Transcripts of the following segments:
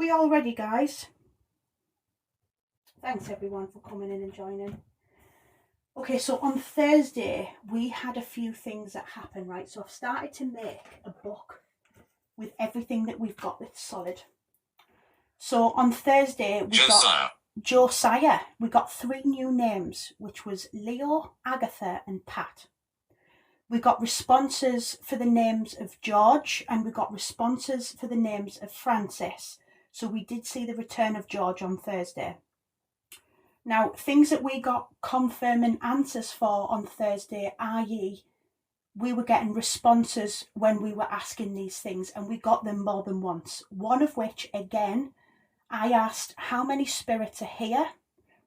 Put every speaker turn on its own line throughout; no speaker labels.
We all ready, guys? Thanks everyone for coming in and joining. Okay, so on Thursday we had a few things that happened, right? So I've started to make a book with everything that we've got that's solid. So on Thursday we got Josiah. We got 3 new names, which was Leo, Agatha and Pat. We got responses for the names of George, and we got responses for the names of Francis. So we did see the return of George on Thursday. Now, things that we got confirming answers for on Thursday, i.e. we were getting responses when we were asking these things, and we got them more than once. One of which, again, I asked how many spirits are here.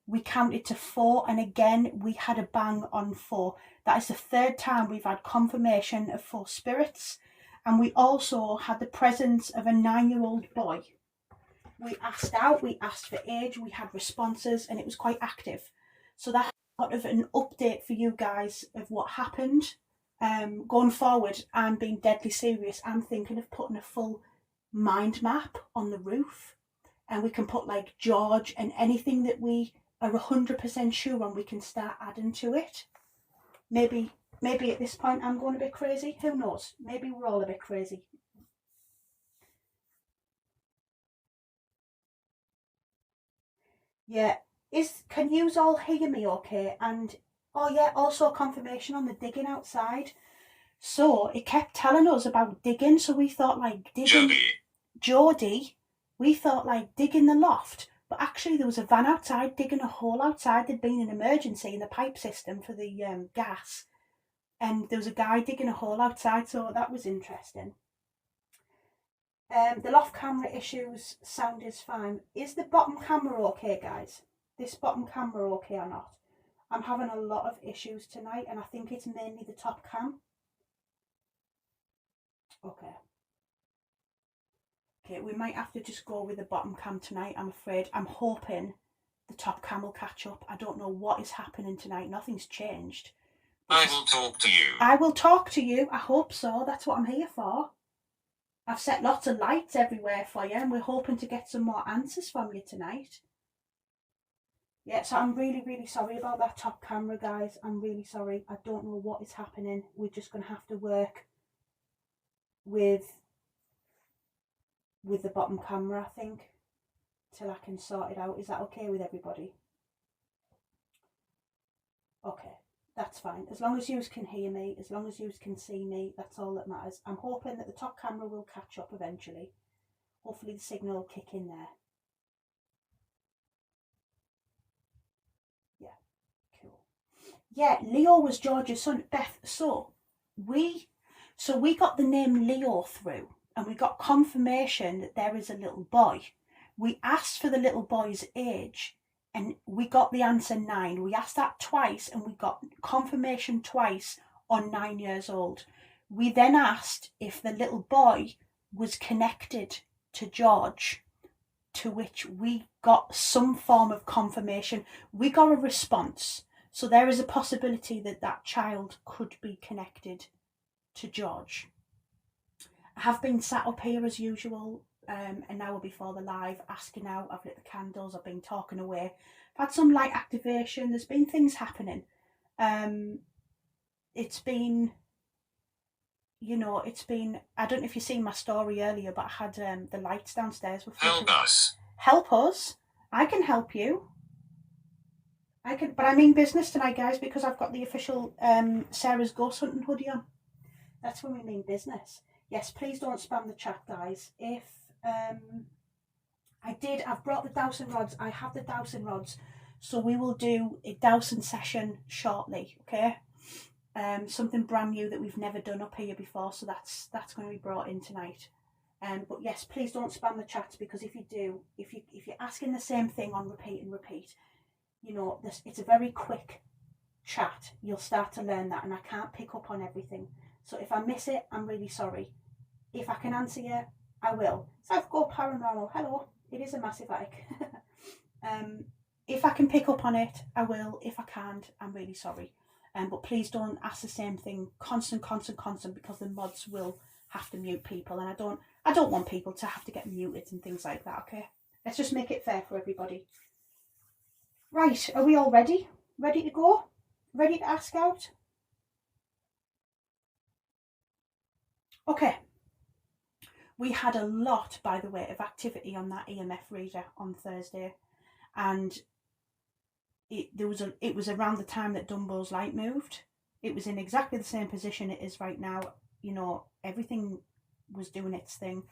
We counted to 4, and again, we had a bang on 4. That is the 3rd time we've had confirmation of 4 spirits. And we also had the presence of a 9-year-old boy. We asked out, we asked for age, we had responses, and it was quite active. So that's sort of an update for you guys of what happened. Going forward, I'm being deadly serious. I'm thinking of putting a full mind map on the roof. And we can put like George and anything that we are 100% sure on, we can start adding to it. Maybe at this point I'm going a bit crazy. Who knows? Maybe we're all a bit crazy. Yeah. Can you all hear me okay? And oh yeah, also confirmation on the digging outside. So it kept telling us about digging, so we thought like digging Jody. We thought like digging the loft. But actually there was a van outside digging a hole outside. There'd been an emergency in the pipe system for the gas. And there was a guy digging a hole outside, so that was interesting. The loft camera issues, sound is fine. Is the bottom camera okay, guys? This bottom camera okay or not? I'm having a lot of issues tonight, and I think it's mainly the top cam. Okay. Okay, we might have to just go with the bottom cam tonight, I'm afraid. I'm hoping the top cam will catch up. I don't know what is happening tonight. Nothing's changed.
I will talk to you.
I will talk to you. I hope so. That's what I'm here for. I've set lots of lights everywhere for you, and we're hoping to get some more answers from you tonight. Yeah, so I'm really, really sorry about that top camera, guys. I'm really sorry. I don't know what is happening. We're just going to have to work with the bottom camera, I think, till I can sort it out. Is that okay with everybody? Okay, that's fine. As long as you can hear me, as long as you can see me, that's all that matters. I'm hoping that the top camera will catch up eventually. Hopefully the signal will kick in there. Yeah, cool. Yeah, Leo was George's son. Beth, so we got the name Leo through, and we got confirmation that there is a little boy. We asked for the little boy's age, and we got the answer 9. We asked that twice, and we got confirmation twice on 9 years old. We then asked if the little boy was connected to George, to which we got some form of confirmation. We got a response. So there is a possibility that that child could be connected to George. I have been sat up here as usual, an hour before the live, asking out. I've lit the candles, I've been talking away. I've had some light activation, there's been things happening. It's been, I don't know if you've seen my story earlier, but I had the lights downstairs.
Help us.
Help us? I can help you. But I mean business tonight, guys, because I've got the official Sarah's Ghost Hunting hoodie on. That's when we mean business. Yes, please don't spam the chat, guys. If I've brought the dowsing rods. I have the dowsing rods, so we will do a dowsing session shortly. Okay, something brand new that we've never done up here before, so that's going to be brought in tonight. But yes, please don't spam the chats, because if you do, if you're asking the same thing on repeat and repeat, it's a very quick chat. You'll start to learn that, and I can't pick up on everything. So if I miss it, I'm really sorry. If I can answer you, I will. South Go Paranormal, hello. It is a massive like. If I can pick up on it, I will. If I can't, I'm really sorry. But please don't ask the same thing constant, because the mods will have to mute people, and I don't want people to have to get muted and things like that, okay? Let's just make it fair for everybody. Right, are we all ready? Ready to go? Ready to ask out? Okay. We had a lot, by the way, of activity on that EMF reader on Thursday, and it was around the time that Dumbo's light moved. It was in exactly the same position it is right now. You know, everything was doing its thing.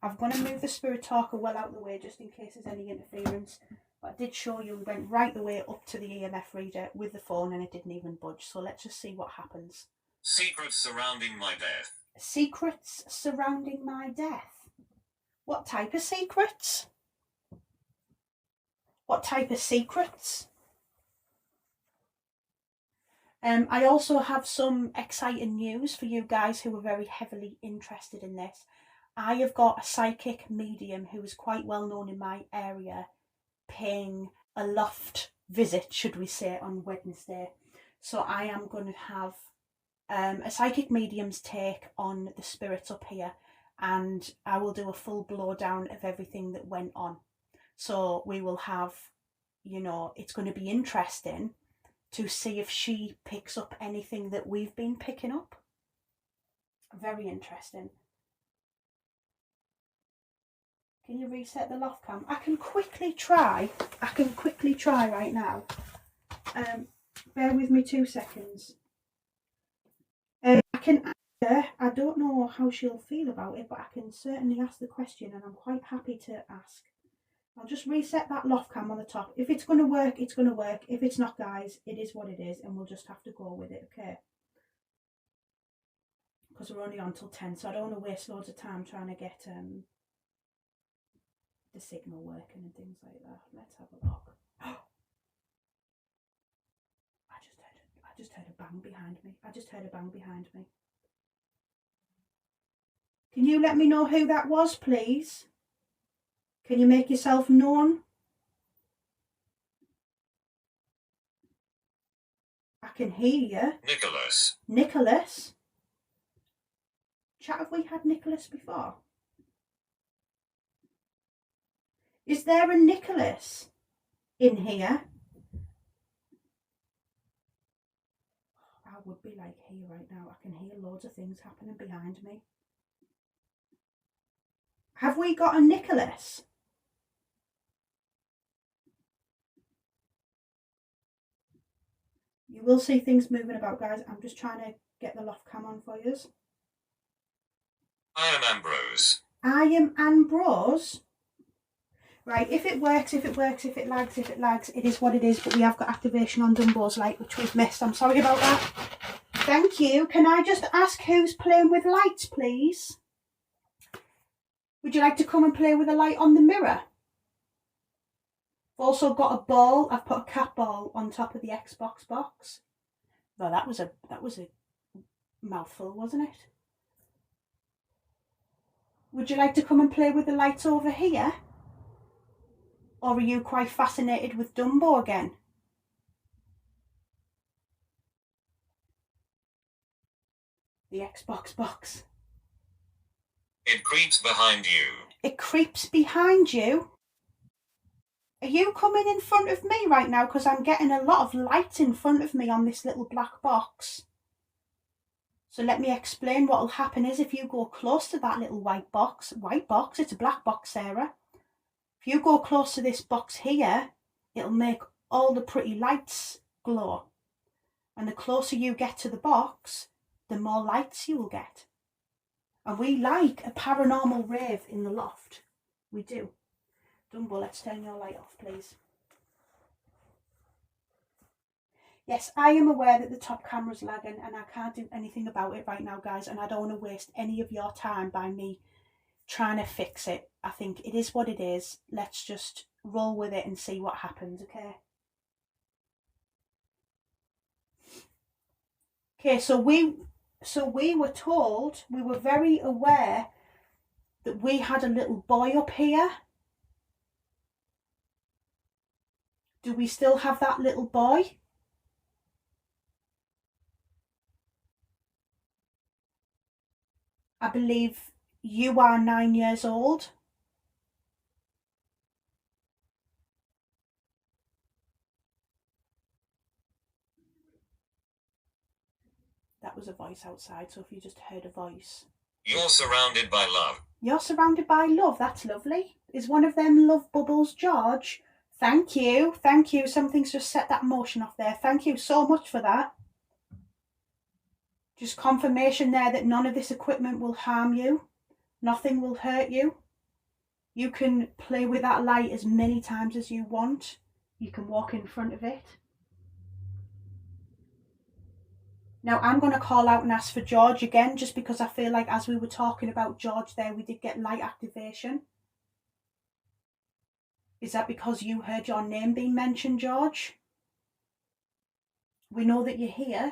I'm going to move the spirit talker well out of the way just in case there's any interference. But I did show you we went right the way up to the EMF reader with the phone and it didn't even budge. So let's just see what happens.
Secrets surrounding my death.
Secrets surrounding my death. What type of secrets? What type of secrets? I also have some exciting news for you guys who are very heavily interested in this. I have got a psychic medium who is quite well known in my area paying a Loft visit, should we say, on Wednesday. So I am going to have a psychic medium's take on the spirits up here, and I will do a full blowdown of everything that went on. So we will have, you know, it's going to be interesting to see if she picks up anything that we've been picking up. Very interesting. Can you reset the Loft cam? I can quickly try right now. Bear with me 2 seconds. I can ask her. I don't know how she'll feel about it, but I can certainly ask the question, and I'm quite happy to ask. I'll just reset that Loft cam on the top. If it's going to work, it's going to work. If it's not, guys, it is what it is, and we'll just have to go with it, okay? Because we're only on till 10, so I don't want to waste loads of time trying to get the signal working and things like that. Let's have a look. I just heard a bang behind me. Can you let me know who that was, please? Can you make yourself known? I can hear you. Nicholas? Chat, have we had Nicholas before? Is there a Nicholas in here? I would be like here right now. I can hear loads of things happening behind me. Have we got a Nicholas? You will see things moving about, guys. I'm just trying to get the Loft cam on for you.
I am Ambrose.
I am Ambrose. Right, if it works, if it lags, it is what it is, but we have got activation on Dumbo's light, which we've missed. I'm sorry about that. Thank you. Can I just ask who's playing with lights, please? Would you like to come and play with a light on the mirror? I've also got a ball. I've put a cat ball on top of the Xbox box. Well, that was a mouthful, wasn't it? Would you like to come and play with the lights over here? Or are you quite fascinated with Dumbo again? The Xbox box.
It creeps behind you.
It creeps behind you? Are you coming in front of me right now? Because I'm getting a lot of light in front of me on this little black box. So let me explain what will happen is if you go close to that little white box, it's a black box, Sarah. If you go close to this box here, it'll make all the pretty lights glow. And the closer you get to the box, the more lights you will get. And we like a paranormal rave in the Loft. We do. Dumbo, let's turn your light off, please. Yes, I am aware that the top camera's lagging and I can't do anything about it right now, guys, and I don't want to waste any of your time by me trying to fix it. I think it is what it is. Let's just roll with it and see what happens, okay? Okay, so we were told, we were very aware that we had a little boy up here. Do we still have that little boy? I believe you are 9 years old. That was a voice outside, so if you just heard a voice.
You're surrounded by love.
You're surrounded by love. That's lovely. Is one of them love bubbles, George? Thank you. Thank you. Something's just set that emotion off there. Thank you so much for that. Just confirmation there that none of this equipment will harm you. Nothing will hurt you. You can play with that light as many times as you want. You can walk in front of it. Now I'm going to call out and ask for George again, just because I feel like as we were talking about George there, we did get light activation. Is that because you heard your name being mentioned, George? We know that you're here,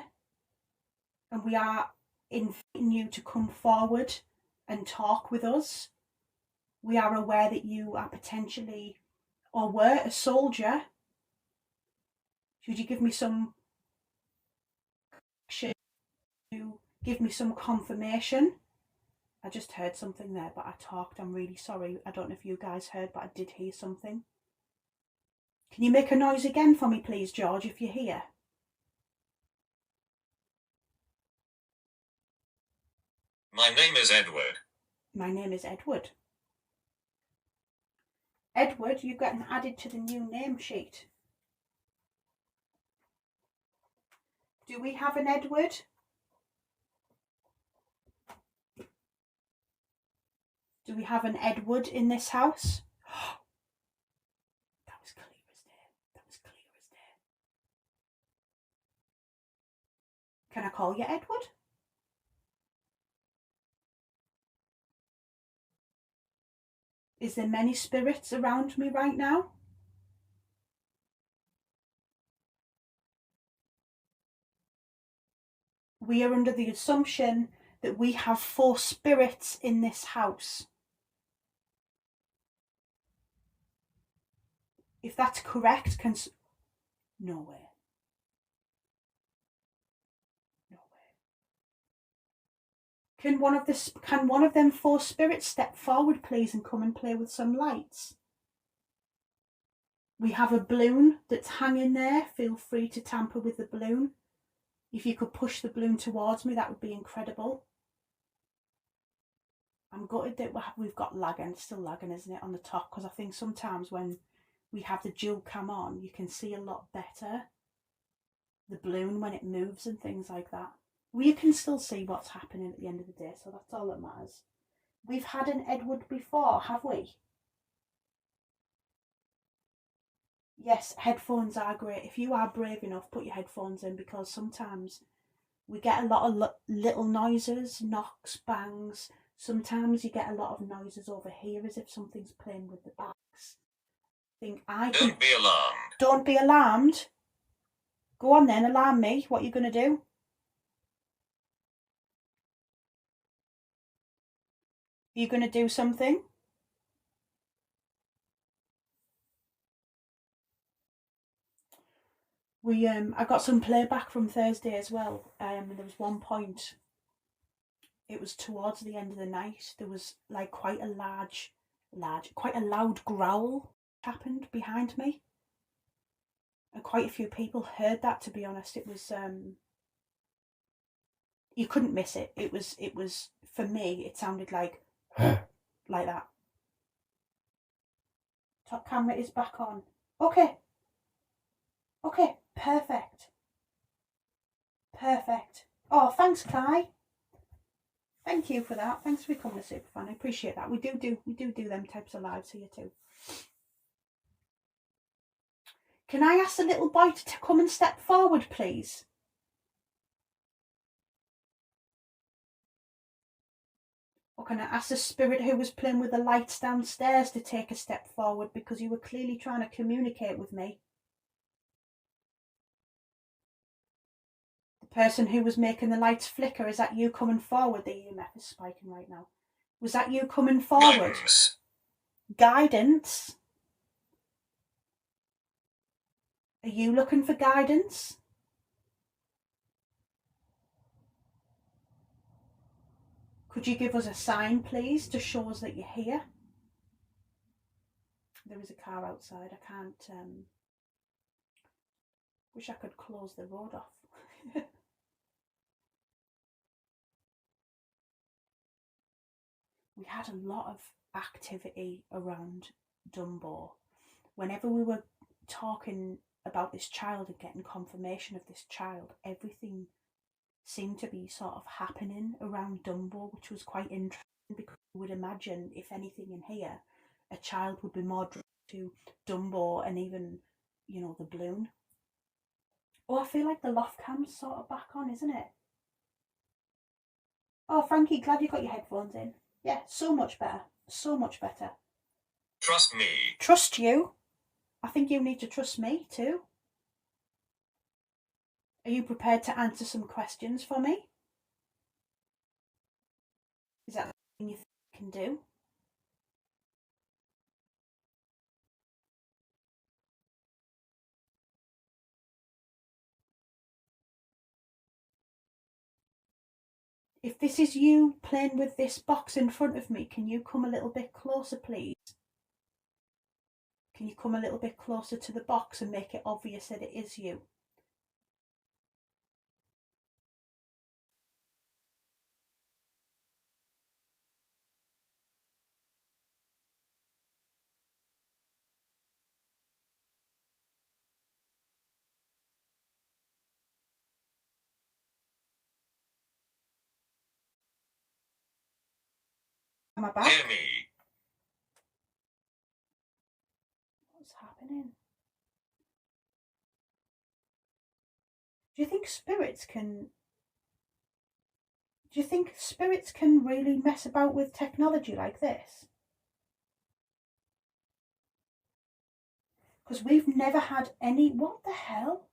and we are inviting you to come forward and talk with us. We are aware that you are potentially, or were, a soldier. Should you give me some confirmation? I just heard something there, but I talked. I'm really sorry. I don't know if you guys heard, but I did hear something. Can you make a noise again for me, please, George, if you're here?
My name is Edward.
My name is Edward. Edward, you've gotten added to the new name sheet. Do we have an Edward? Do we have an Edward in this house? That was clear as day. That was clear as day. Can I call you Edward? Is there many spirits around me right now? We are under the assumption that we have 4 spirits in this house. If that's correct, no way. No way. Can one of them 4 spirits step forward, please, and come and play with some lights? We have a balloon that's hanging there. Feel free to tamper with the balloon. If you could push the balloon towards me, that would be incredible. I'm gutted that we've got lagging. It's still lagging, isn't it, on the top? Because I think sometimes when we have the dual cam on, you can see a lot better the balloon when it moves and things like that. Well, you can still see what's happening at the end of the day, so that's all that matters. We've had an Edward before, have we? Yes, headphones are great. If you are brave enough, put your headphones in, because sometimes we get a lot of little noises, knocks, bangs. Sometimes you get a lot of noises over here as if something's playing with the backs.
Don't be alarmed.
Don't be alarmed? Go on then, alarm me. What are you going to do? Are you going to do something? I got some playback from Thursday as well. There was one point, it was towards the end of the night, there was like quite a loud growl happened behind me. And quite a few people heard that, to be honest. It was, you couldn't miss it. It was, for me, it sounded like that. Top camera is back on. Okay, perfect. Oh, thanks, Kai. Thank you for that. Thanks for becoming a superfan. I appreciate that. We do them types of lives here too. Can I ask the little boy to come and step forward, please? Or can I ask the spirit who was playing with the lights downstairs to take a step forward, because you were clearly trying to communicate with me? The person who was making the lights flicker, is that you coming forward? The EMF is spiking right now. Was that you coming forward? Guidance? Are you looking for guidance? Could you give us a sign, please, to show us that you're here? There is a car outside. I can't... Wish I could close the road off. We had a lot of activity around Dumbo. Whenever we were talking about this child and getting confirmation of this child, everything seemed to be sort of happening around Dumbo, which was quite interesting, because you would imagine, if anything in here, a child would be more drawn to Dumbo and even, you know, the balloon. Oh, I feel like the loft cam's sort of back on, isn't it? Oh, Frankie, glad you got your headphones in. Yeah, so much better. So much better.
Trust me.
Trust you? I think you need to trust me too. Are you prepared to answer some questions for me? Is that something you think you can do? If this is you playing with this box in front of me, can you come a little bit closer, please? Can you come a little bit closer to the box and make it obvious that it is you? Am I back?
Hear me.
What's happening? Do you think spirits can... Do you think spirits can really mess about with technology like this? Because we've never had any... What the hell?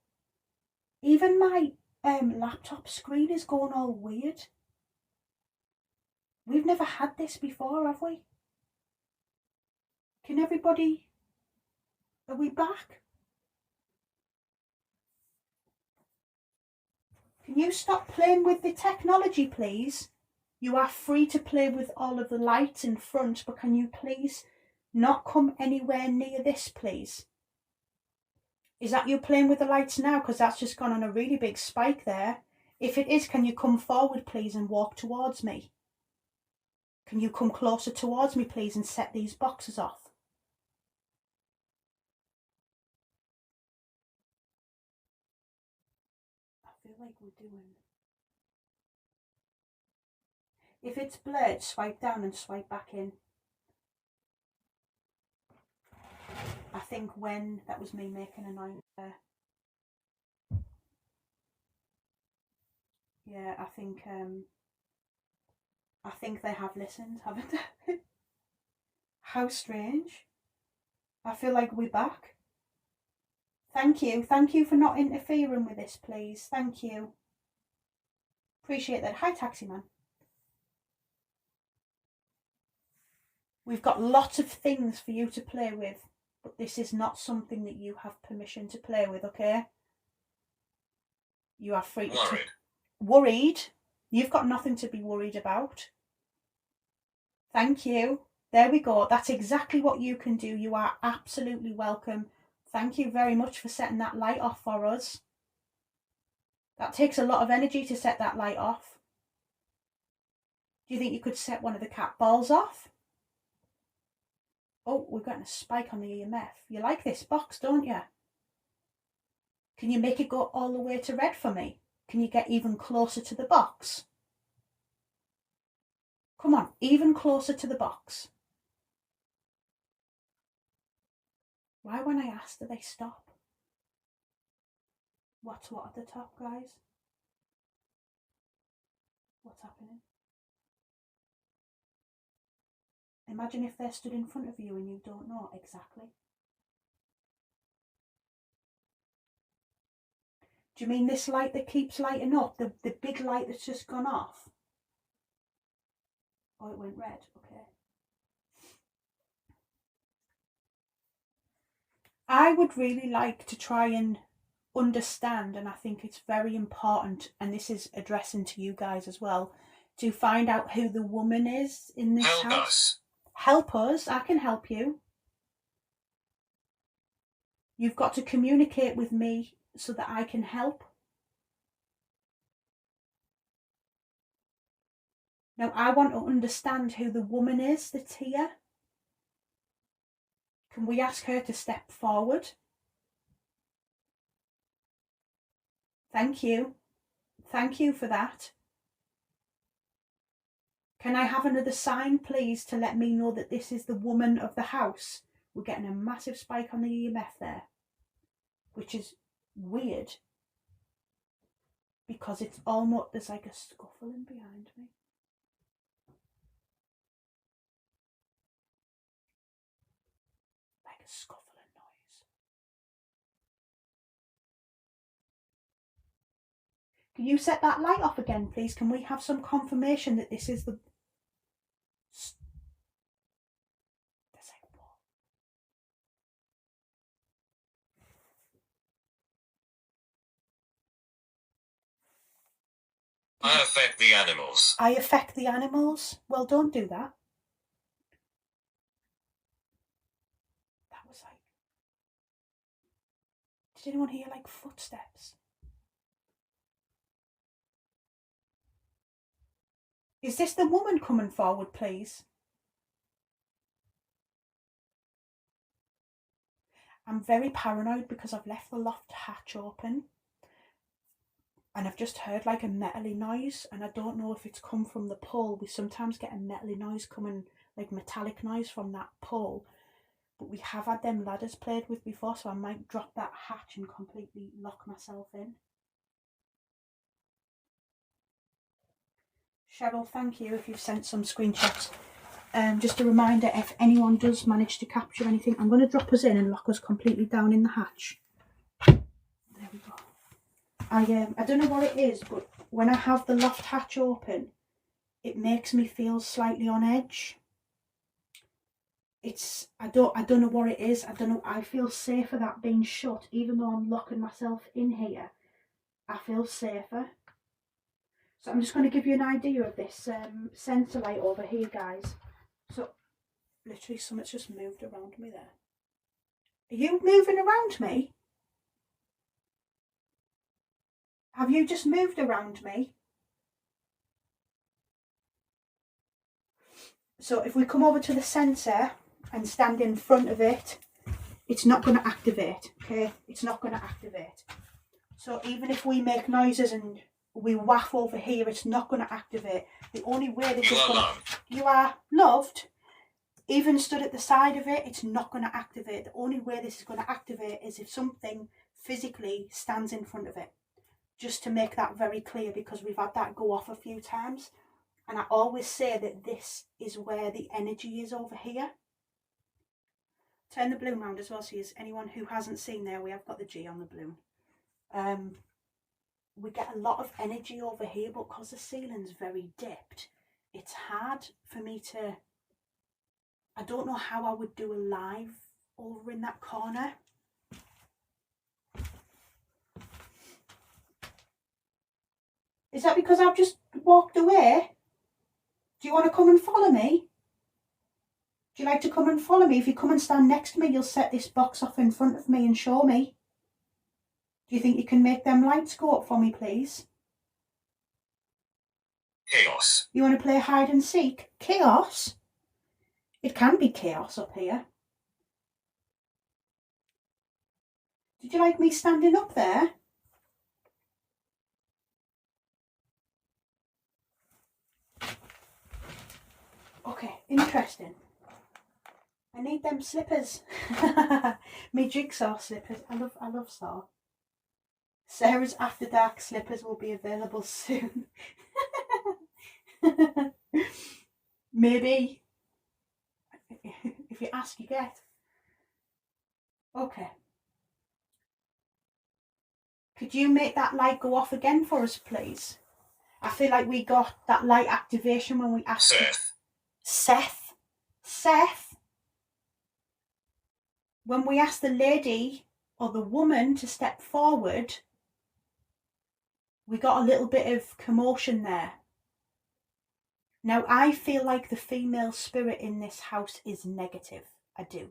Even my laptop screen is going all weird. We've never had this before, have we? Can everybody... Are we back? Can you stop playing with the technology, please? You are free to play with all of the lights in front, but can you please not come anywhere near this, please? Is that you playing with the lights now? Because that's just gone on a really big spike there. If it is, can you come forward, please, and walk towards me? Can you come closer towards me, please, and set these boxes off? I feel like we're doing... If it's blurred, swipe down and swipe back in. I think when... That was me making a noise there. Yeah, I think they have listened, haven't they? How strange. I feel like we're back. Thank you for not interfering with this, please. Thank you. Appreciate that. Hi, taxi man. We've got lots of things for you to play with, but this is not something that you have permission to play with, okay? You are free to...
Worried.
Worried? You've got nothing to be worried about. Thank you. There we go. That's exactly what you can do. You are absolutely welcome. Thank you very much for setting that light off for us. That takes a lot of energy to set that light off. Do you think you could set one of the cat balls off? Oh, we're getting a spike on the EMF. You like this box, don't you? Can you make it go all the way to red for me? Can you get even closer to the box? Come on, even closer to the box. Why, when I ask, do they stop? What's what at the top, guys? What's happening? Imagine if they're stood in front of you and you don't know exactly. Do you mean this light that keeps lighting up? The big light that's just gone off? Oh, it went red. Okay. I would really like to try and understand, and I think it's very important, and this is addressing to you guys as well, to find out who the woman is in this
Help
house.
us.
Help us. I can help you. You've got to communicate with me so that I can help. Now, I want to understand who the woman is that's here. Can we ask her to step forward? Thank you. Thank you for that. Can I have another sign, please, to let me know that this is the woman of the house? We're getting a massive spike on the EMF there, which is weird because it's almost, there's like a scuffling behind me. Like a scuffling noise. Can you set that light off again, please? Can we have some confirmation that this is the... There's like what?
I affect the animals.
I affect the animals? Well, don't do that. That was like... Did anyone hear like footsteps? Is this the woman coming forward, please? I'm very paranoid because I've left the loft hatch open and I've just heard like a metally noise, and I don't know if it's come from the pole. We sometimes get a metally noise coming, like metallic noise from that pole, but we have had them ladders played with before, so I might drop that hatch and completely lock myself in. Cheryl, thank you if you've sent some screenshots. Just a reminder, if anyone does manage to capture anything, I'm going to drop us in and lock us completely down in the hatch. There we go. I don't know what it is, but when I have the loft hatch open, it makes me feel slightly on edge. I don't know what it is. I don't know. I feel safer that being shut, even though I'm locking myself in here. I feel safer. So I'm just going to give you an idea of this sensor light over here, guys. So, literally, something's just moved around me there. Are you moving around me? Have you just moved around me? So, if we come over to the sensor and stand in front of it, it's not going to activate, okay? It's not going to activate. So, even if we make noises and we waff over here, it's not going to activate. The only way this is going to... You are loved. Even stood at the side of it, it's not going to activate. The only way this is going to activate is if something physically stands in front of it. Just to make that very clear, because we've had that go off a few times. And I always say that this is where the energy is over here. Turn the balloon round as well, so anyone who hasn't seen there, we have got the G on the balloon. We get a lot of energy over here, but because the ceiling's very dipped, it's hard for me to... I don't know how I would do a live over in that corner. Is that because I've just walked away? Do you want to come and follow me? Do you like to come and follow me? If you come and stand next to me, you'll set this box off in front of me and show me. Do you think you can make them lights go up for me, please?
Chaos.
You want to play hide and seek? Chaos? It can be chaos up here. Did you like me standing up there? Okay, interesting. I need them slippers. Me jigsaw slippers. I love Sara. Sarah's After Dark slippers will be available soon. Maybe. If you ask, you get. Okay. Could you make that light go off again for us, please? I feel like we got that light activation when we asked... Seth? When we asked the lady or the woman to step forward, we got a little bit of commotion there. Now, I feel like the female spirit in this house is negative. I do.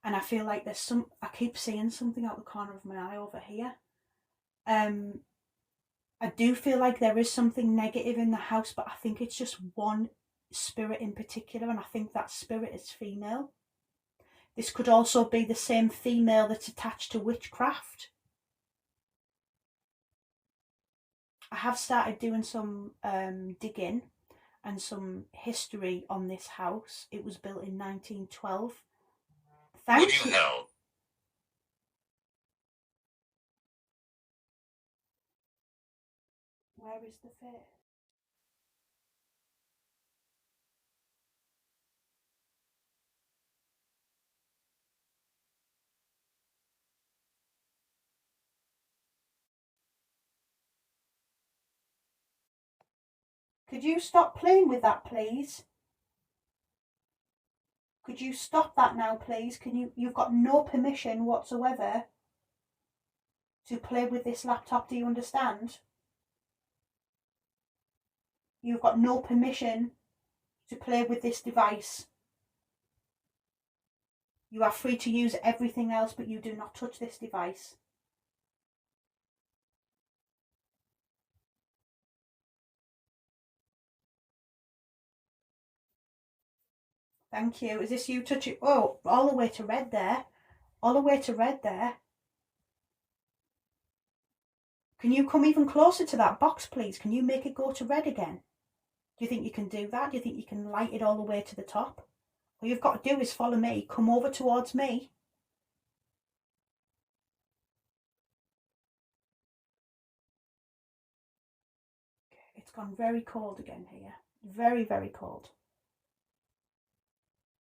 And I feel like there's I keep seeing something out the corner of my eye over here. I do feel like there is something negative in the house, but I think it's just one spirit in particular, and I think that spirit is female. This could also be the same female that's attached to witchcraft. I have started doing some digging and some history on this house. It was built in 1912.
Would you help?
Where is the face? Could you stop playing with that, please? Could you stop that now, please? You've got no permission whatsoever to play with this laptop, do you understand? You've got no permission to play with this device. You are free to use everything else, but you do not touch this device. Thank you. Is this you touching? Oh, all the way to red there. All the way to red there. Can you come even closer to that box, please? Can you make it go to red again? Do you think you can do that? Do you think you can light it all the way to the top? All you've got to do is follow me. Come over towards me. It's gone very cold again here. Very, very cold.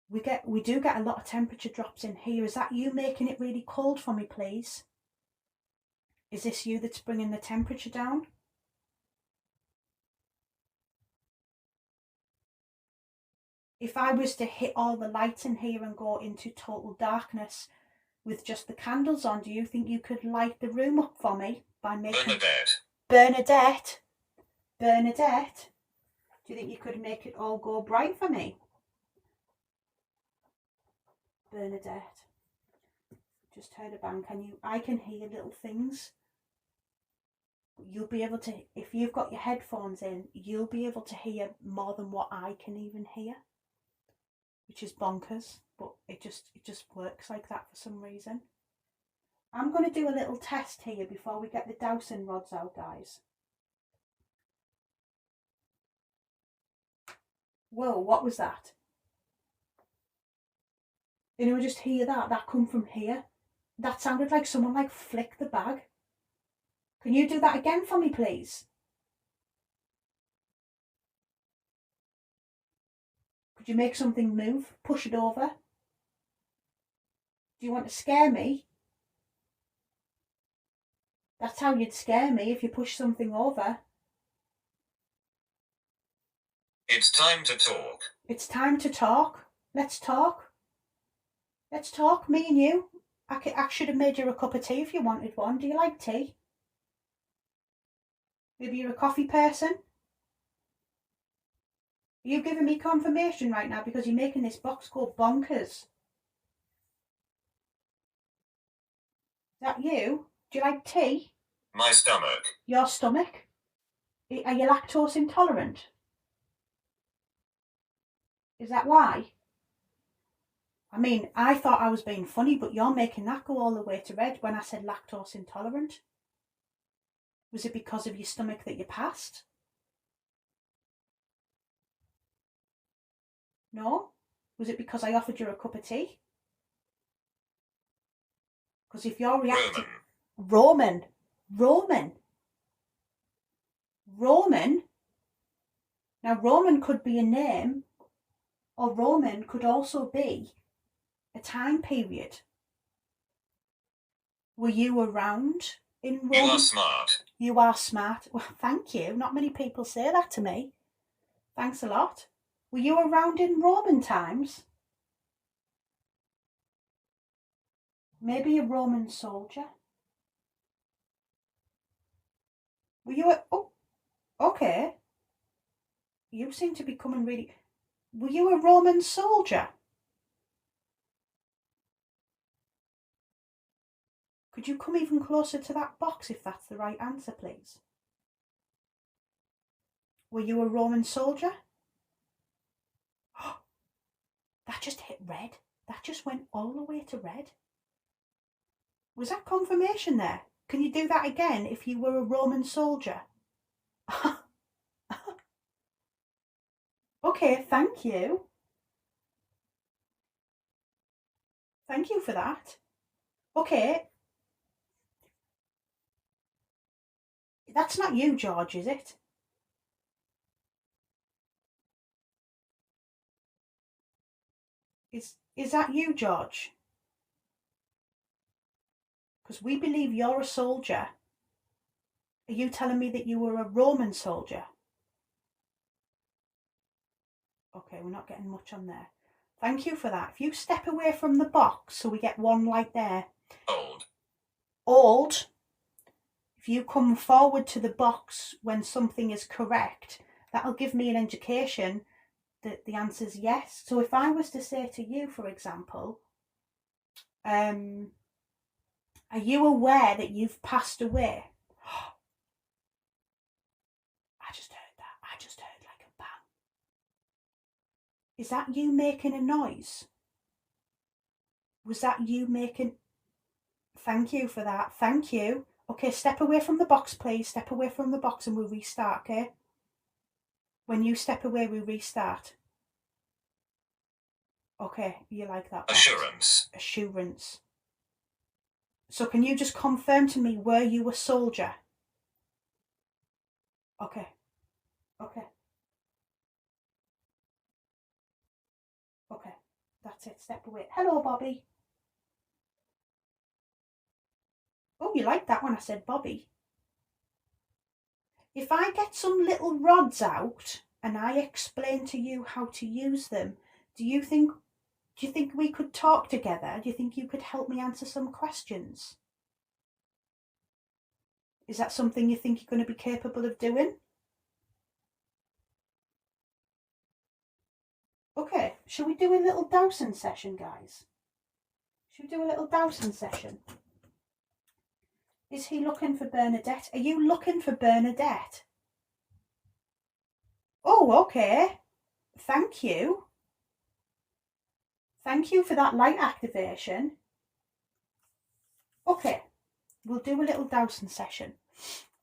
We do get a lot of temperature drops in here. Is that you making it really cold for me, please? Is this you that's bringing the temperature down? If I was to hit all the lights in here and go into total darkness with just the candles on, do you think you could light the room up for me by making... Bernadette? Bernadette? Do you think you could make it all go bright for me? Bernadette. Just heard a bang. I can hear little things. You'll be able to, if you've got your headphones in, you'll be able to hear more than what I can even hear. Which is bonkers, but it just works like that for some reason. I'm going to do a little test here before we get the dowsing rods out, guys. Whoa, what was that? Anyone just hear that? That come from here? That sounded like someone like flicked the bag. Can you do that again for me, please? Could you make something move? Push it over? Do you want to scare me? That's how you'd scare me, if you push something over.
It's time to talk.
It's time to talk. Let's talk. Let's talk, me and you. I should have made you a cup of tea if you wanted one. Do you like tea? Maybe you're a coffee person? Are you giving me confirmation right now because you're making this box go bonkers? Is that you? Do you like tea?
My stomach.
Your stomach? Are you lactose intolerant? Is that why? I mean, I thought I was being funny, but you're making that go all the way to red when I said lactose intolerant. Was it because of your stomach that you passed? No? Was it because I offered you a cup of tea? Because if you're reacting... Roman. Now, Roman could be a name, or Roman could also be a time period. Were you around in Rome?
You are smart.
You are smart. Well, thank you. Not many people say that to me. Thanks a lot. Were you around in Roman times? Maybe a Roman soldier? Were you a... Oh, okay. You seem to be coming really... Were you a Roman soldier? Could you come even closer to that box if that's the right answer, please? Were you a Roman soldier? That just hit red. That just went all the way to red. Was that confirmation there? Can you do that again if you were a Roman soldier? Okay, thank you. Thank you for that. Okay. That's not you, George, is it? Is that you, George? Because we believe you're a soldier. Are you telling me that you were a Roman soldier? Okay, we're not getting much on there. Thank you for that. If you step away from the box, so we get one light there.
Old.
Old. If you come forward to the box when something is correct, that'll give me an indication that the answer is yes. So if I was to say to you, for example, are you aware that you've passed away? I just heard that. I just heard like a bang. Is that you making a noise? Was that you making... Thank you for that. Thank you. Okay, step away from the box, please. Step away from the box and we'll restart, okay? When you step away, we restart. Okay, you like that box.
Assurance.
Assurance. So can you just confirm to me, were you a soldier? Okay. Okay. Okay. That's it. Step away. Hello, Bobby. Oh, you like that when I said Bobby. If I get some little rods out and I explain to you how to use them, do you think we could talk together? Do you think you could help me answer some questions? Is that something you think you're going to be capable of doing? Okay, shall we do a little dowsing session, guys? Should we do a little dowsing session? Is he looking for Bernadette? Are you looking for Bernadette? Oh, okay. Thank you. Thank you for that light activation. Okay, we'll do a little dowsing session.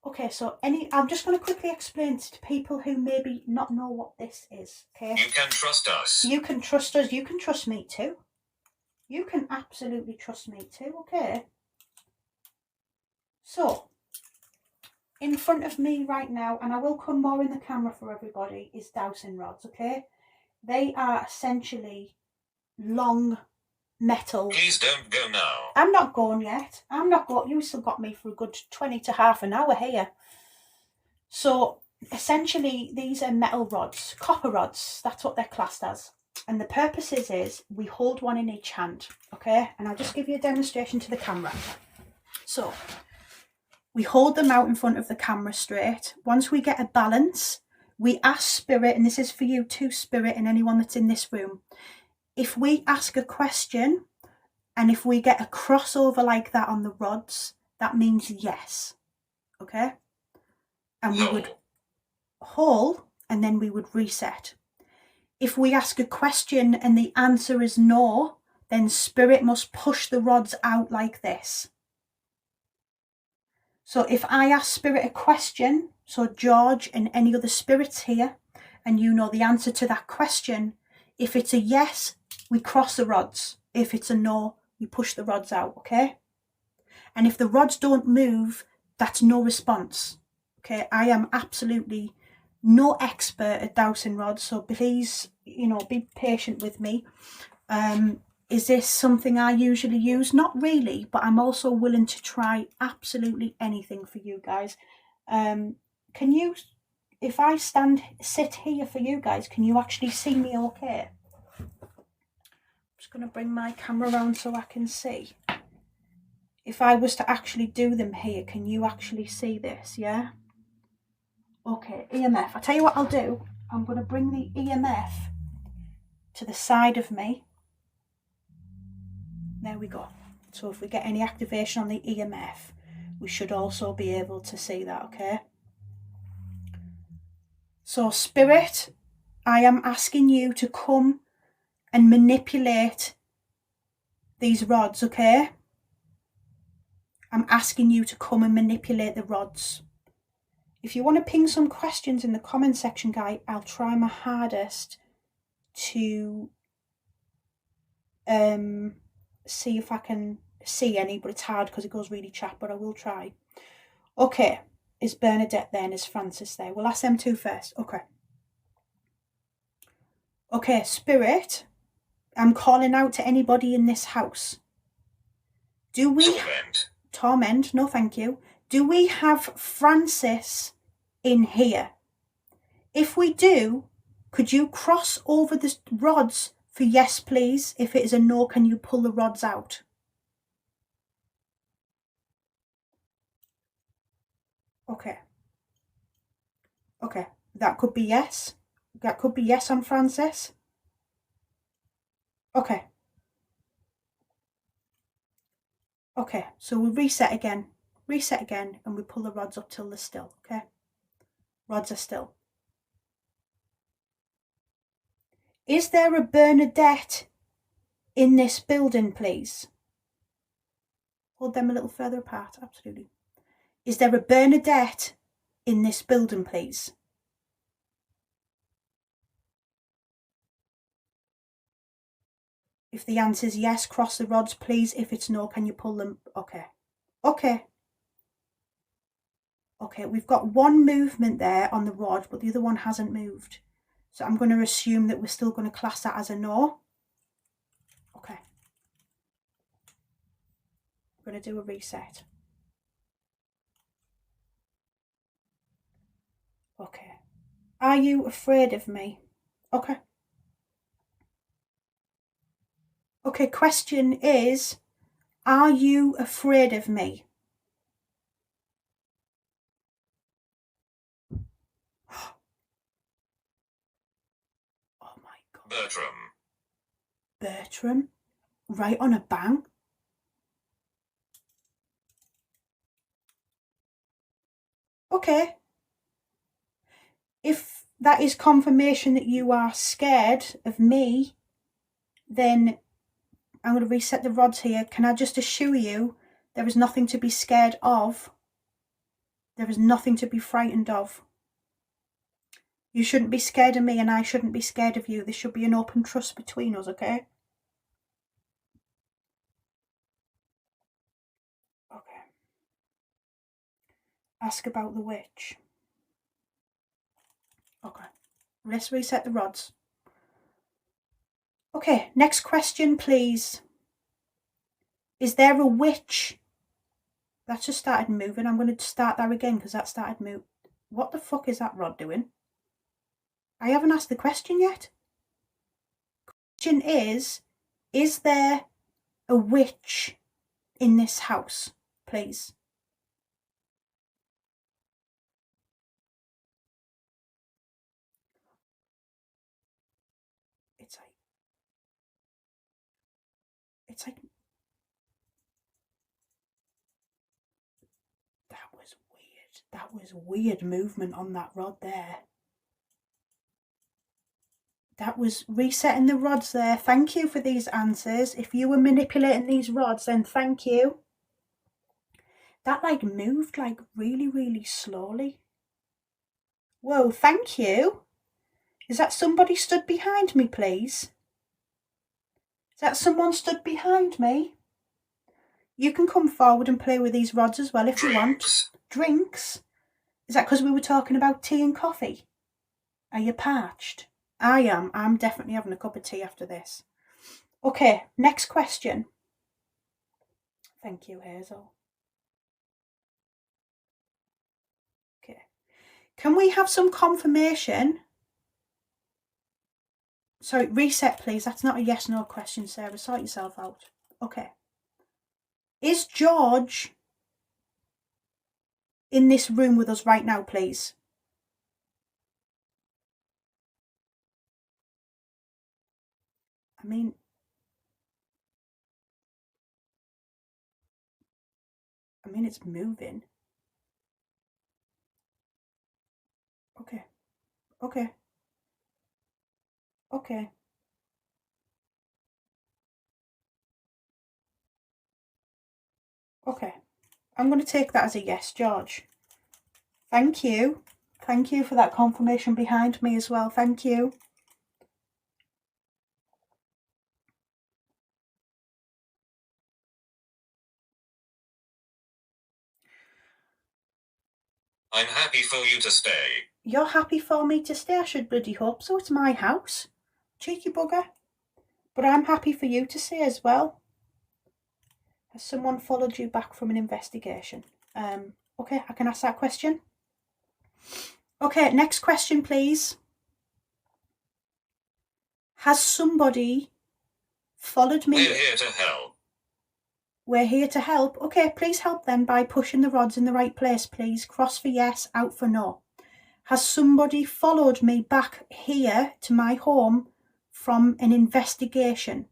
Okay, so I'm just going to quickly explain to people who maybe not know what this is, okay?
You can trust us.
You can trust us. You can trust me too. You can absolutely trust me too, okay? So, in front of me right now, and I will come more in the camera for everybody, is dowsing rods, okay? They are essentially long metal.
Please don't go now.
I'm not going yet. I'm not going. You still got me for a good 20 to half an hour here. So, essentially, these are metal rods, copper rods. That's what they're classed as. And the purpose is we hold one in each hand, okay? And I'll just give you a demonstration to the camera. So, we hold them out in front of the camera straight. Once we get a balance, we ask Spirit, and this is for you too, Spirit, and anyone that's in this room. If we ask a question, and if we get a crossover like that on the rods, that means yes, okay? And we would hold, and then we would reset. If we ask a question and the answer is no, then Spirit must push the rods out like this. So if I ask Spirit a question, so George and any other spirits here, and you know the answer to that question, if it's a yes, we cross the rods. If it's a no, we push the rods out, okay? And if the rods don't move, that's no response, okay? I am absolutely no expert at dowsing rods, so please, be patient with me. Is this something I usually use? Not really, but I'm also willing to try absolutely anything for you guys. Can you, if I sit here for you guys, can you actually see me okay? I'm just going to bring my camera around so I can see. If I was to actually do them here, can you actually see this, yeah? Okay, EMF. I'll tell you what I'll do. I'm going to bring the EMF to the side of me. There we go. So if we get any activation on the EMF, we should also be able to see that, okay? So Spirit, I am asking you to come and manipulate these rods, okay? I'm asking you to come and manipulate the rods. If you want to ping some questions in the comment section, guy, I'll try my hardest to see if I can see any, but it's hard because it goes really chat, but I will try. Okay, is Bernadette there and is Francis there? We'll ask them two first. Okay, Spirit, I'm calling out to anybody in this house. Do we... Torment, no thank you. Do we have Francis in here? If we do, could you cross over the rods for yes, please? If it is a no, can you pull the rods out? Okay. Okay, that could be yes. That could be yes on Francis. Okay. Okay, so we reset again, and we pull the rods up till they're still, okay? Rods are still. Is there a Bernadette in this building, please? Hold them a little further apart, absolutely. Is there a Bernadette in this building, please? If the answer is yes, cross the rods, please. If it's no, can you pull them? Okay. Okay. Okay, we've got one movement there on the rod, but the other one hasn't moved. So I'm going to assume that we're still going to class that as a no. Okay. I'm going to do a reset. Okay. Are you afraid of me? Okay. Okay, question is, are you afraid of me? Oh my God.
Bertram.
Bertram? Right on a bang? Okay. If that is confirmation that you are scared of me, then I'm going to reset the rods here. Can I just assure you there is nothing to be scared of? There is nothing to be frightened of. You shouldn't be scared of me and I shouldn't be scared of you. There should be an open trust between us, okay? Okay. Ask about the witch. Okay. Let's reset the rods. Okay, next question, please. Is there a witch? That just started moving. I'm going to start that again because that started moving. What the fuck is that rod doing? I haven't asked the question yet. Question is there a witch in this house, please? It's like that was weird. That was weird movement on that rod there. That was resetting the rods there. Thank you for these answers. If you were manipulating these rods, then thank you. That like moved like really, really slowly. Whoa, thank you. Is that somebody stood behind me, please? Is that someone stood behind me? You can come forward and play with these rods as well if you want. Drinks? Is that because we were talking about tea and coffee? Are you parched? I am. I'm definitely having a cup of tea after this. Okay, next question. Thank you, Hazel. Okay. Can we have some confirmation? Sorry, reset please. That's not a yes no question, Sarah. Sort yourself out. Okay. Is George in this room with us right now, please? I mean, it's moving. Okay. Okay. Okay. Okay. I'm going to take that as a yes, George. Thank you. Thank you for that confirmation behind me as well. Thank you.
I'm happy for you to stay.
You're happy for me to stay? I should bloody hope so. It's my house. Cheeky bugger. But I'm happy for you to stay as well. Has someone followed you back from an investigation? Okay, I can ask that question. Okay, next question, please. Has somebody followed me?
We're here to help.
We're here to help. Okay, please help then by pushing the rods in the right place, please. Cross for yes, out for no. Has somebody followed me back here to my home from an investigation?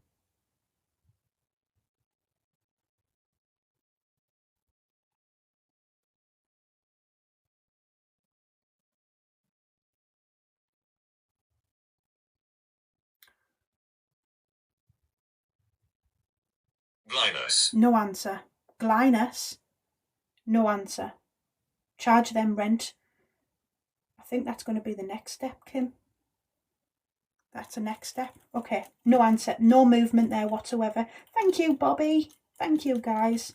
Glynis.
No answer. Glynis? No answer. Charge them rent. I think that's going to be the next step, Kim. That's the next step. Okay, no answer. No movement there whatsoever. Thank you, Bobby. Thank you, guys.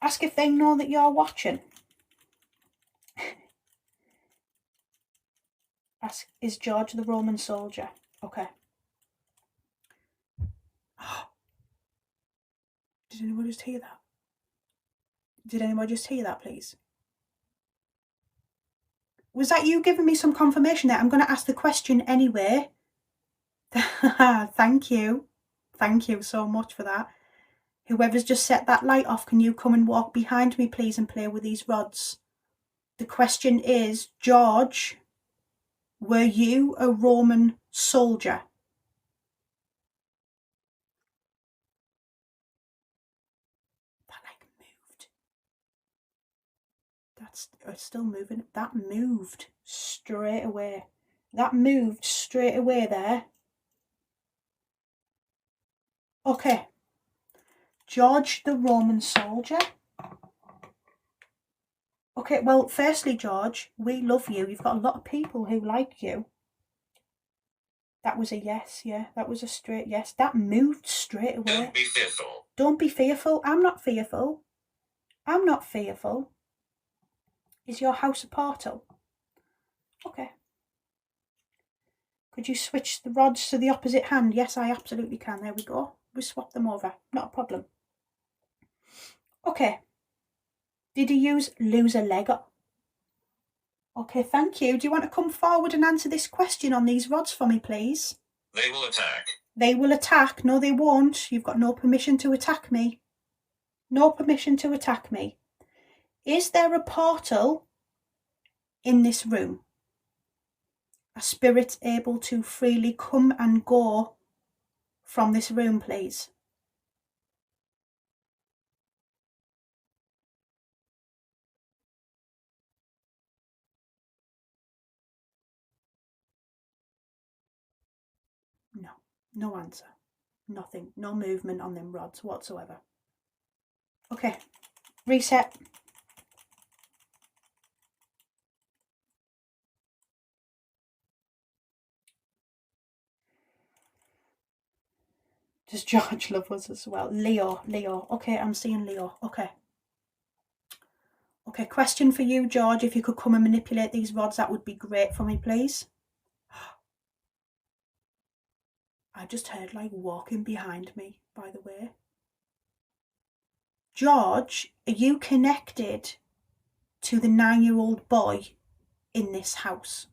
Ask if they know that you're watching. Ask, is George the Roman soldier? Okay. Did anyone just hear that? Did anyone just hear that, please? Was that you giving me some confirmation there? I'm going to ask the question anyway. Thank you. Thank you so much for that. Whoever's just set that light off, can you come and walk behind me, please, and play with these rods? The question is, George, were you a Roman soldier? That like moved. It's still moving. That moved straight away. That moved straight away there. Okay. George the Roman soldier. Okay, well, firstly, George, we love you. You've got a lot of people who like you. That was a yes, yeah. That was a straight yes. That moved straight away.
Don't be fearful.
Don't be fearful. I'm not fearful. I'm not fearful. Is your house a portal? Okay. Could you switch the rods to the opposite hand? Yes, I absolutely can. There we go. We swap them over. Not a problem. Okay. Did he lose a leg? Okay, thank you. Do you want to come forward and answer this question on these rods for me, please?
They will attack.
They will attack. No, they won't. You've got no permission to attack me. No permission to attack me. Is there a portal in this room? A spirit able to freely come and go from this room, please? No. No answer. Nothing. No movement on them rods whatsoever. Okay. Reset. Does George love us as well? Leo. Okay, I'm seeing Leo. Okay. Okay, question for you, George. If you could come and manipulate these rods, that would be great for me, please. I just heard like walking behind me, by the way. George, are you connected to the 9-year-old boy in this house?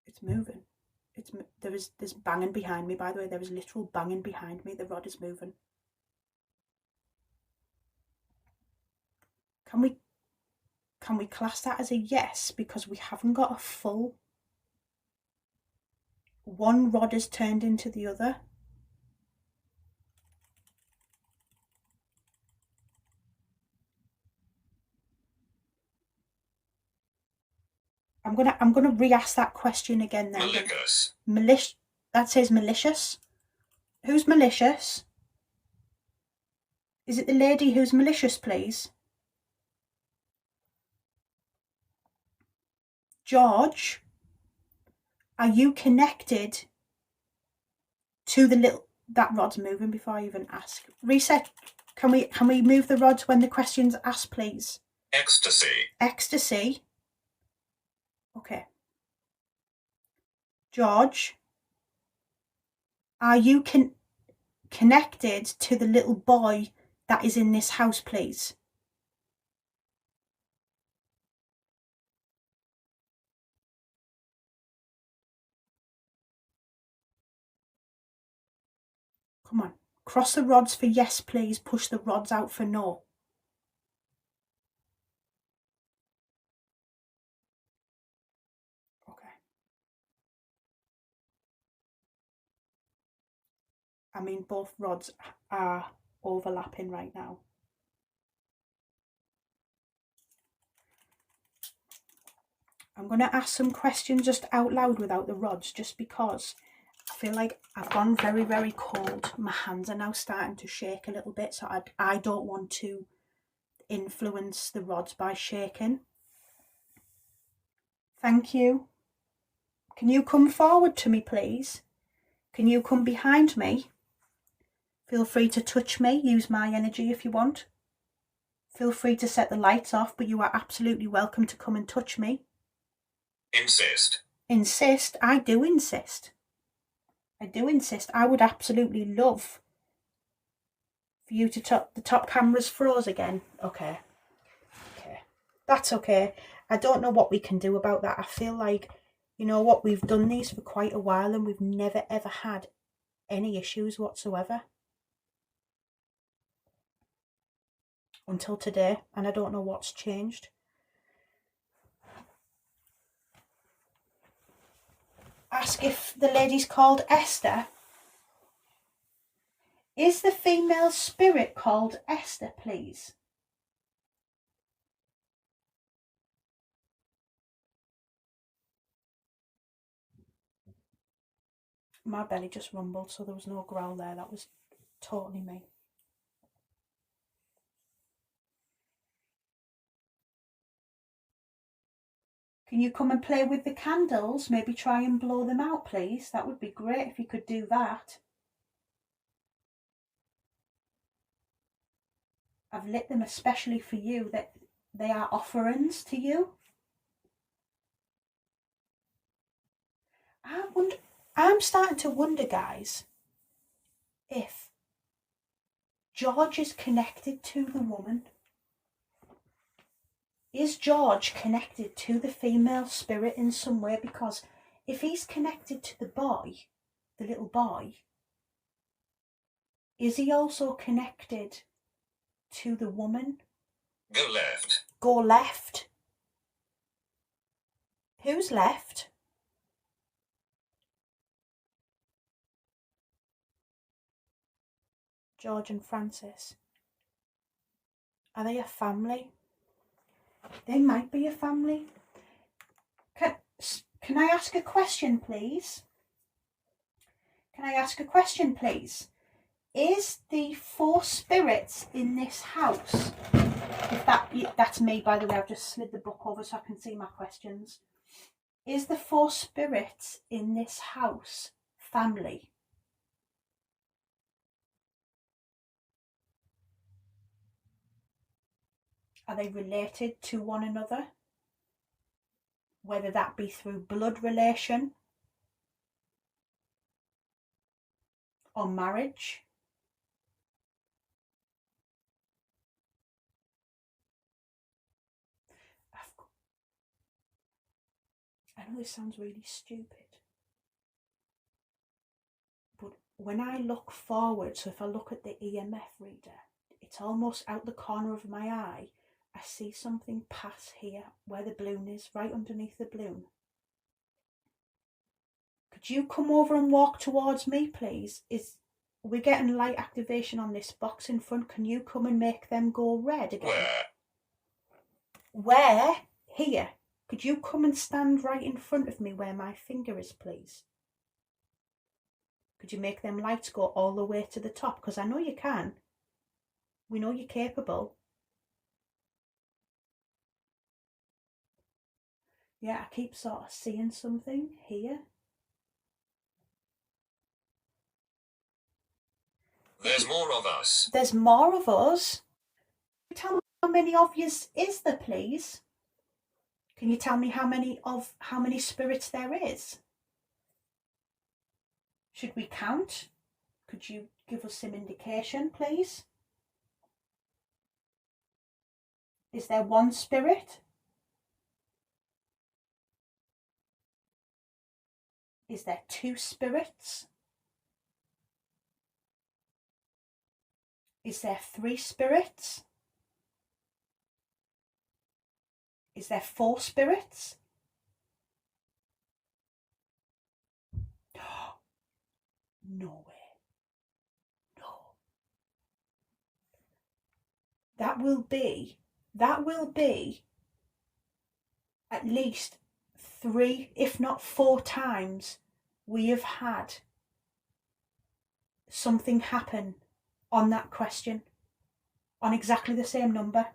It's moving. There's banging behind me, by the way. There is literal banging behind me. The rod is moving. Can we class that as a yes, because we haven't got a full... One rod has turned into the other. I'm gonna re-ask that question again then.
Malicious.
That says malicious. Who's malicious? Is it the lady who's malicious, please? George, are you connected to the little... That rod's moving before I even ask. Reset. Can we move the rods when the question's asked, please?
Ecstasy.
Ecstasy. Okay. George, are you connected to the little boy that is in this house, please? Come on. Cross the rods for yes, please. Push the rods out for no. Okay. I mean, both rods are overlapping right now. I'm going to ask some questions just out loud without the rods, just because I feel like I've gone very, very cold. My hands are now starting to shake a little bit, so I don't want to influence the rods by shaking. Thank you. Can you come forward to me, please? Can you come behind me? Feel free to touch me. Use my energy if you want. Feel free to set the lights off, but you are absolutely welcome to come and touch me.
Insist.
Insist? I do insist. I do insist. I would absolutely love for you to the top camera's froze again. Okay. Okay. That's okay. I don't know what we can do about that. I feel like, you know what, we've done these for quite a while and we've never ever had any issues whatsoever. Until today, and I don't know what's changed. Ask if the lady's called Esther. Is the female spirit called Esther, please? My belly just rumbled, so there was no growl there. That was totally me. Can you come and play with the candles? Maybe try and blow them out, please. That would be great if you could do that. I've lit them especially for you, that they are offerings to you. I'm starting to wonder, guys, if George is connected to the woman. Is George connected to the female spirit in some way? Because if he's connected to the boy, the little boy, is he also connected to the woman?
Go left.
Go left. Who's left? George and Francis. Are they a family? They might be a family. Can I ask a question, please? Can I ask a question, please? Is the four spirits in this house, if that's me, by the way, I've just slid the book over so I can see my questions. Is the four spirits in this house family? Are they related to one another? Whether that be through blood relation or marriage? I know this sounds really stupid, but when I look forward, so if I look at the EMF reader, it's almost out the corner of my eye, I see something pass here where the balloon is, right underneath the balloon. Could you come over and walk towards me, please? We're getting light activation on this box in front. Can you come and make them go red again? Where? Here. Could you come and stand right in front of me where my finger is, please? Could you make them lights go all the way to the top? Because I know you can. We know you're capable. Yeah, I keep sort of seeing something here.
There's more of us.
There's more of us? Tell me how many of yous is there, please? Can you tell me how many spirits there is? Should we count? Could you give us some indication, please? Is there one spirit? Is there two spirits? Is there three spirits? Is there four spirits? No way. No. That will be at least 3, if not 4 times we have had something happen on that question, on exactly the same number,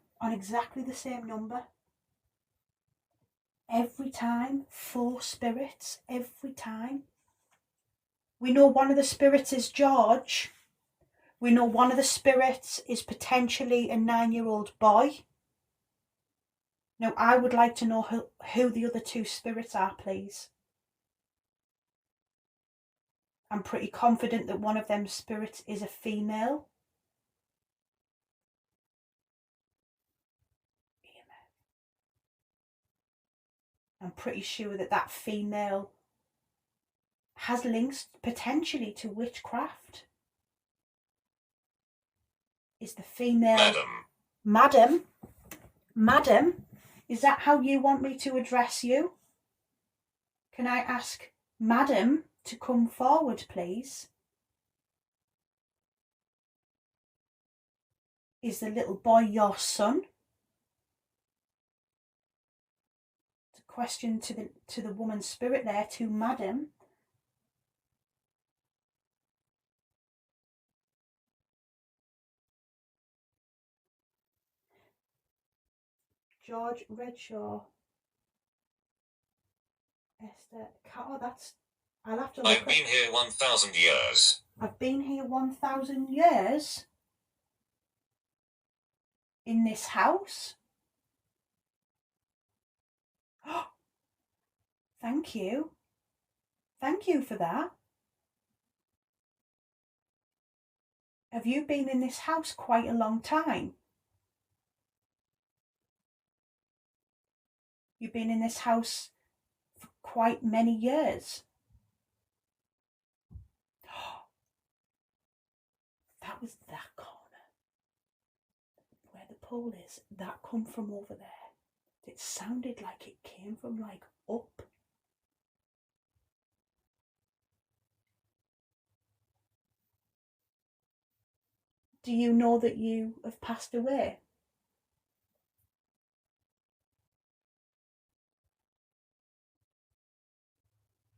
Every time, 4 spirits, every time. We know one of the spirits is George. We know one of the spirits is potentially a 9-year-old boy. Now, I would like to know who the other 2 spirits are, please. I'm pretty confident that one of them spirits is a female. I'm pretty sure that female has links potentially to witchcraft. Is the female... Madam, is that how you want me to address you? Can I ask Madam to come forward, please? Is the little boy your son? It's a question to the woman spirit there, to Madam. George Redshaw. Esther. Oh, that's... I'll have to look.
I've been here 1,000 years.
I've been here 1,000 years? In this house? Oh, thank you. Thank you for that. Have you been in this house quite a long time? You've been in this house for quite many years. Oh, that was that corner. Where the pole is, that come from over there. It sounded like it came from like up. Do you know that you have passed away?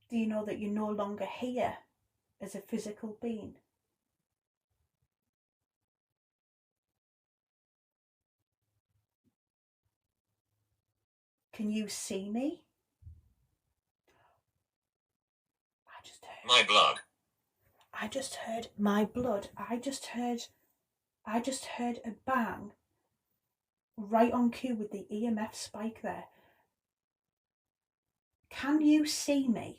Do you know that you're no longer here as a physical being? Can you see me? I just heard
my blood.
I just heard my blood. I just heard a bang right on cue with the EMF spike there. Can you see me?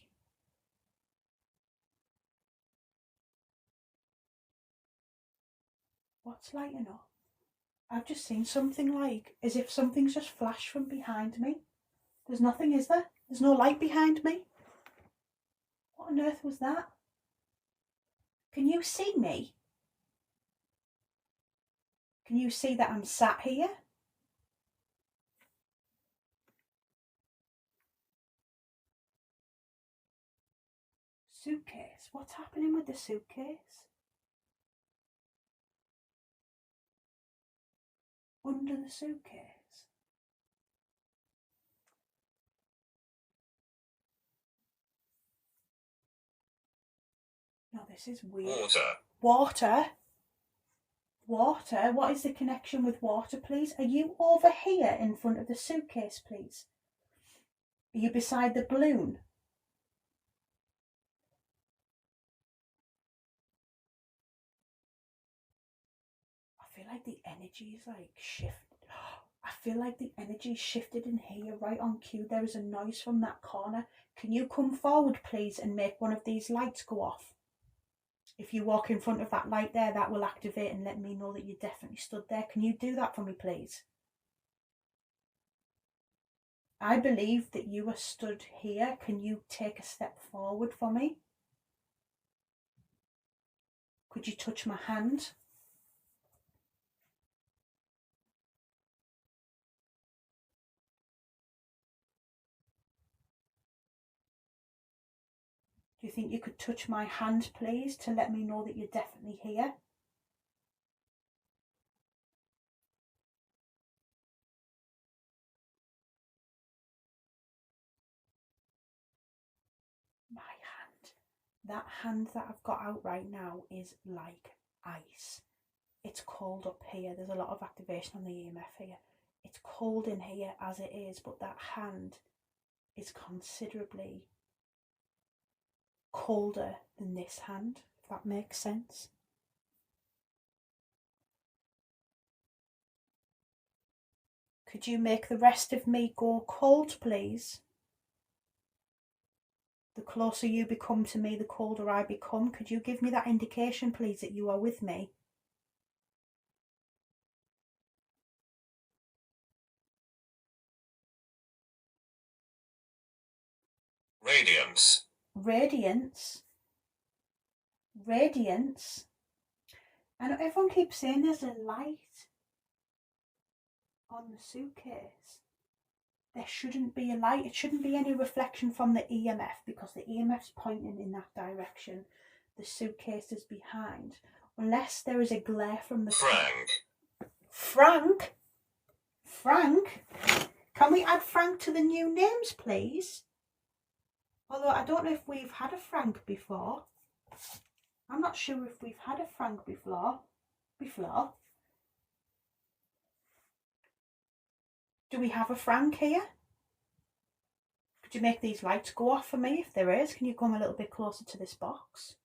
What's lighting up? I've just seen something like as if something's just flashed from behind me. There's nothing, is there? There's no light behind me. What on earth was that? Can you see me? Can you see that I'm sat here? Suitcase. What's happening with the suitcase? Under the suitcase. No, this is weird.
Water.
Water? Water? What is the connection with water, please? Are you over here in front of the suitcase, please? Are you beside the balloon? I feel like the energy is like shifted. I feel like the energy shifted in here right on cue. There is a noise from that corner. Can you come forward, please, and make one of these lights go off? If you walk in front of that light there, that will activate and let me know that you definitely stood there. Can you do that for me, please? I believe that you are stood here. Can you take a step forward for me? Could you touch my hand? Do you think you could touch my hand, please, to let me know that you're definitely here? My hand. That hand that I've got out right now is like ice. It's cold up here. There's a lot of activation on the EMF here. It's cold in here as it is, but that hand is considerably colder than this hand, if that makes sense. Could you make the rest of me go cold, please? The closer you become to me, the colder I become. Could you give me that indication, please, that you are with me?
Radiance.
Radiance? Radiance? I know everyone keeps saying there's a light on the suitcase. There shouldn't be a light. It shouldn't be any reflection from the EMF because the EMF's pointing in that direction. The suitcase is behind. Unless there is a glare from the...
Frank.
Frank? Frank? Can we add Frank to the new names, please? Although I don't know if we've had a Frank before. I'm not sure if we've had a Frank before. Do we have a Frank here? Could you make these lights go off for me if there is? Can you come a little bit closer to this box?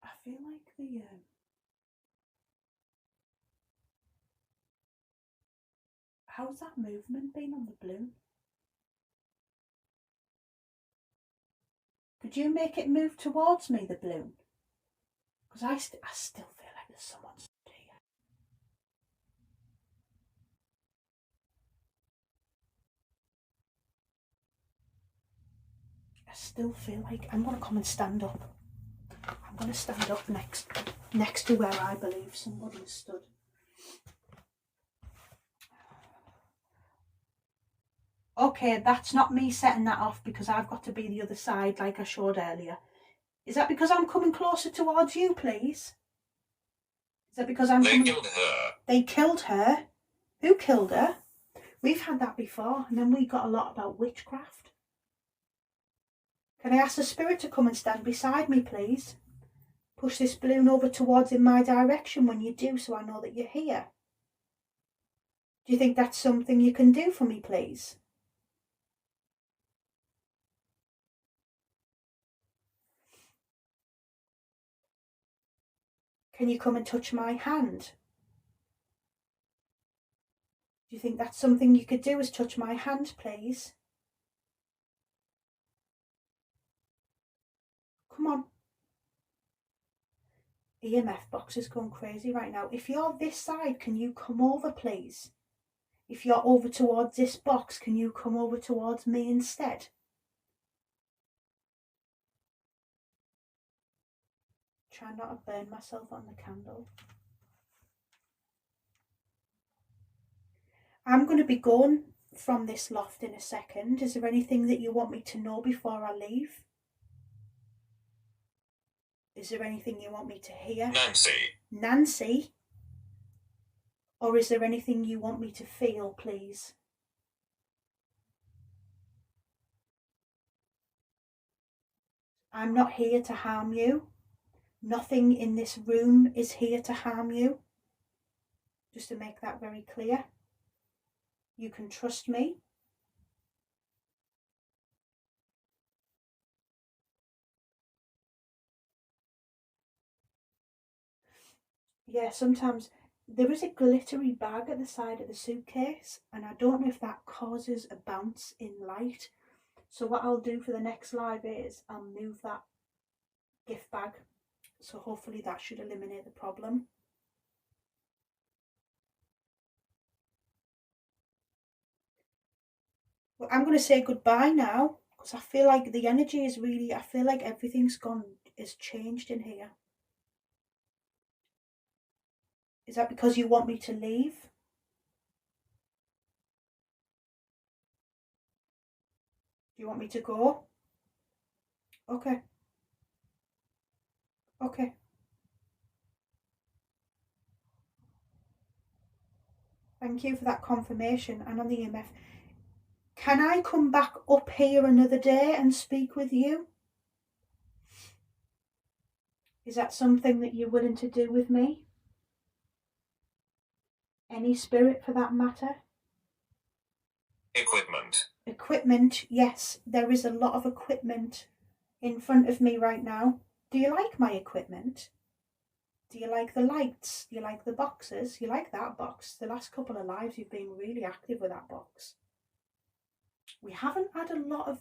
I feel like the... How's that movement been on the balloon? Could you make it move towards me, the balloon? Because I still feel like there's someone stood here. I still feel like I'm going to come and stand up. I'm going to stand up next to where I believe somebody stood. Okay, that's not me setting that off because I've got to be the other side like I showed earlier. Is that because I'm coming closer towards you, please? Is that because I'm coming...
killed her.
They killed her? Who killed her? We've had that before, and then we got a lot about witchcraft. Can I ask the spirit to come and stand beside me, please? Push this balloon over towards in my direction when you do, so I know that you're here. Do you think that's something you can do for me, please? Can you come and touch my hand? Do you think that's something you could do, is touch my hand, please? Come on. EMF box is going crazy right now. If you're this side, can you come over, please? If you're over towards this box, can you come over towards me instead? Try not to burn myself on the candle. I'm going to be going from this loft in a second. Is there anything that you want me to know before I leave? Is there anything you want me to hear?
Nancy.
Nancy? Or is there anything you want me to feel, please? I'm not here to harm you. Nothing in this room is here to harm you. Just to make that very clear. You can trust me. Yeah, sometimes there is a glittery bag at the side of the suitcase, and I don't know if that causes a bounce in light. So what I'll do for the next live is I'll move that gift bag. So hopefully that should eliminate the problem. Well, I'm going to say goodbye now, because I feel like the energy is really, I feel like everything's is changed in here. Is that because you want me to leave? Do you want me to go? Okay. Okay. Thank you for that confirmation. And on the EMF, can I come back up here another day and speak with you? Is that something that you're willing to do with me? Any spirit for that matter?
Equipment.
Equipment, yes. There is a lot of equipment in front of me right now. Do you like my equipment? Do you like the lights? Do you like the boxes? You like that box? The last couple of lives you've been really active with that box. We haven't had a lot of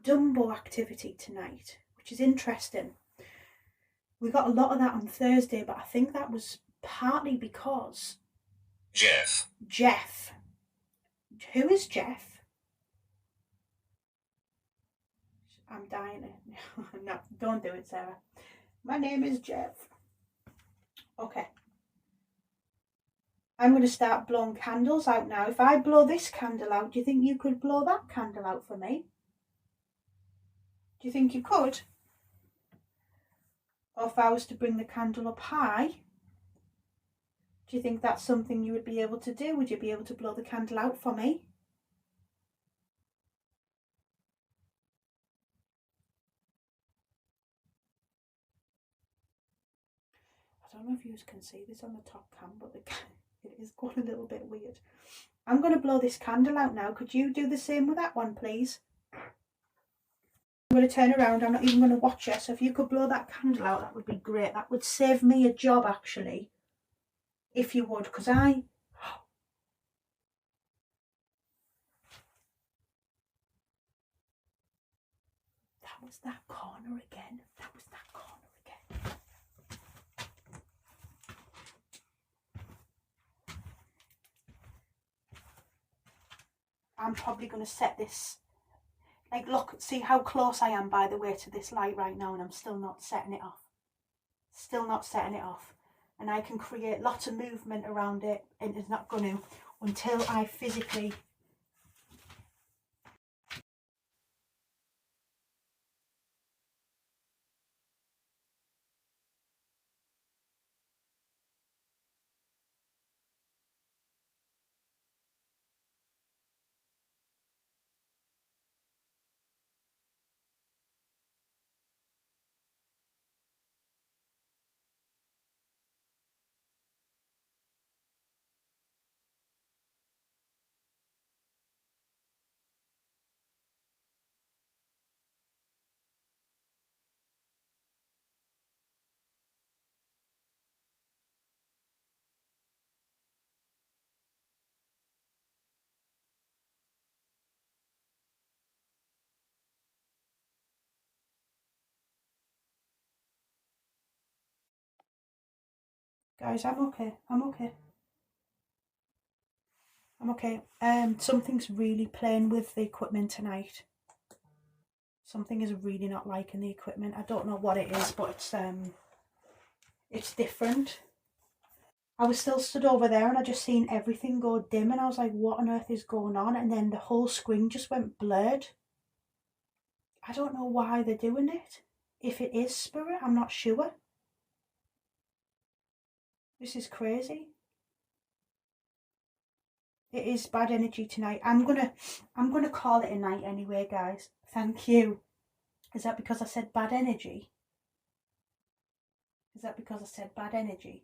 Dumbo activity tonight, which is interesting. We got a lot of that on Thursday, but I think that was partly because
Jeff.
Jeff. Who is Jeff? I'm dying. No, don't do it, Sarah. My name is Jeff. Okay. I'm going to start blowing candles out now. If I blow this candle out, do you think you could blow that candle out for me? Do you think you could? Or if I was to bring the candle up high, do you think that's something you would be able to do? Would you be able to blow the candle out for me? I don't know if you can see this on the top cam, but it is going a little bit weird. I'm going to blow this candle out now. Could you do the same with that one, please? I'm going to turn around. I'm not even going to watch it. So if you could blow that candle out, that would be great. That would save me a job, actually. If you would, because that was that corner again. That was that corner again. I'm probably going to set this, like, look, see how close I am, by the way, to this light right now, and I'm still not setting it off. Still not setting it off. And I can create lots of movement around it, and it's not going to until I physically... Guys, I'm okay. I'm okay. I'm okay. Something's really playing with the equipment tonight. Something is really not liking the equipment. I don't know what it is, but it's different. I was still stood over there and I just seen everything go dim and I was like, what on earth is going on? And then the whole screen just went blurred. I don't know why they're doing it. If it is spirit, I'm not sure. This is crazy. It is bad energy tonight. I'm gonna call it a night anyway, guys. Thank you. Is that because I said bad energy? Is that because I said bad energy?